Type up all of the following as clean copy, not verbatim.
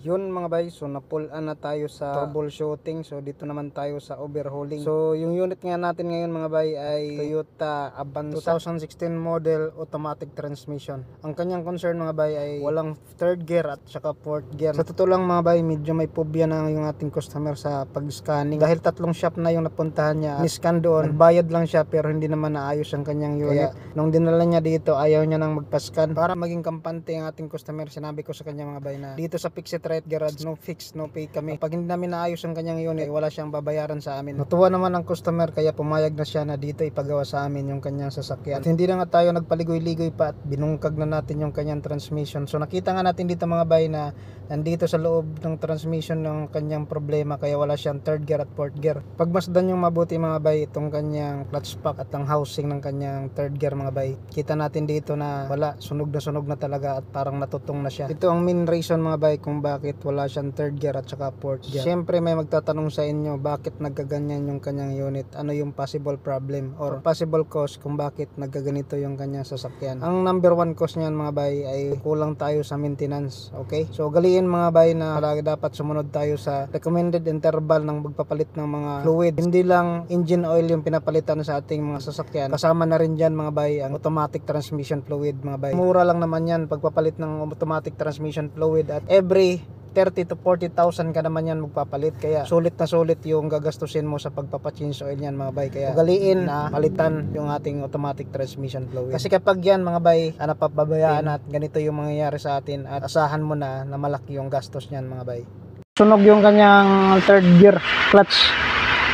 Yun mga bay, so napulaan na tayo sa troubleshooting. So dito naman tayo sa overhauling. So yung unit nga natin ngayon mga bay ay Toyota Avanza 2016 model automatic transmission. Ang kanyang concern mga bay ay walang third gear at saka fourth gear. Sa totoo lang mga bay, medyo may phobia na yung ating customer sa pag-scanning. Dahil tatlong shop na yung napuntahan niya, ni-scan doon, nagbayad lang siya pero hindi naman naayos ang kanyang unit. Kaya nung dinala niya dito, ayaw niya nang magpa-scan. Para maging kampante ang ating customer, sinabi ko sa kanya mga bay na dito sa Fix It Right Garage, no fix, no pay kami. Pag hindi namin naayos ang kanyang unit, wala siyang babayaran sa amin. Natuwa naman ang customer kaya pumayag na siya na dito ipagawa sa amin yung kanyang sasakyan. At hindi na nga tayo nagpaligoy-ligoy pa at binungkag na natin yung kanyang transmission. So nakita nga natin dito mga bay na nandito sa loob ng transmission ng kanyang problema kaya wala siyang third gear at fourth gear. Pagmasdan yung mabuti mga bay itong kanyang clutch pack at ang housing ng kanyang third gear mga bay. Kita natin dito na wala, sunog na talaga at parang natutong na siya. Ito ang main reason mga bay kung bakit wala siyang third gear at saka fourth gear. Siyempre may magtatanong sa inyo bakit nagkaganyan yung kanyang unit, ano yung possible problem or possible cause kung bakit nagkaganito yung kanyang sasakyan. Ang number one cause niyan mga bay ay kulang tayo sa maintenance. Okay, so galiin mga bay na palagi dapat sumunod tayo sa recommended interval ng pagpapalit ng mga fluid. Hindi lang engine oil yung pinapalitan sa ating mga sasakyan, kasama na rin dyan mga bay ang automatic transmission fluid mga bay. Mura lang naman yan pagpapalit ng automatic transmission fluid at every 30 to 40,000 ka naman yan magpapalit, kaya sulit na sulit yung gagastusin mo sa pagpapachange oil yan mga bay. Kaya ugaliin na palitan yung ating automatic transmission fluid, kasi kapag yan mga bay napapabayaan at ganito yung mangyayari sa atin at asahan mo na malaki yung gastos niyan mga bay. Sunog yung kanyang third gear clutch,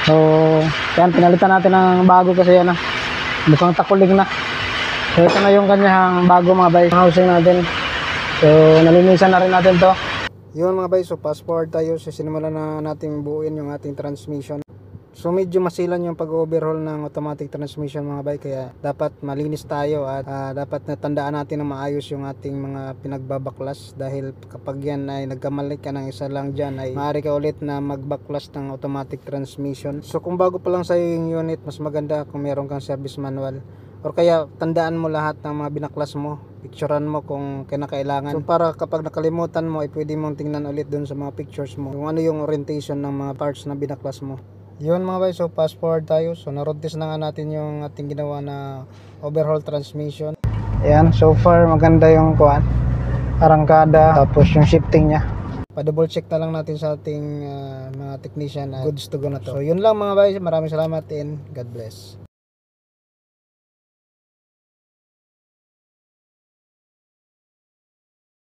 so yan pinalitan natin ng bago kasi yan mukhang takuling na. So ito na yung kanyang bago mga bay, housing natin. So nalinisan na rin natin to. Yun mga bay, so fast forward tayo, so sinimulan na natin buuin yung ating transmission. So medyo masilan yung pag-overhaul ng automatic transmission mga bay, kaya dapat malinis tayo at dapat natandaan natin na maayos yung ating mga pinagbabaklas, dahil kapag yan ay nagkamali ka ng isa lang dyan ay maaari ka ulit na magbaklas ng automatic transmission. So kung bago pa lang sa'yo yung unit, mas maganda kung meron kang service manual, or kaya tandaan mo lahat ng mga binaklas mo, picturean mo kung kinakailangan. So para kapag nakalimutan mo ay pwede mong tingnan ulit dun sa mga pictures mo kung ano yung orientation ng mga parts na binaklas mo. Yun mga bay, so fast forward tayo. So na-road test na nga natin yung ating ginawa na overhaul transmission. Ayan, so far maganda yung arangkada, tapos yung shifting nya. Pa-double check na lang natin sa ating mga technician, goods to go na to. So yun lang mga bay, maraming salamat and God bless.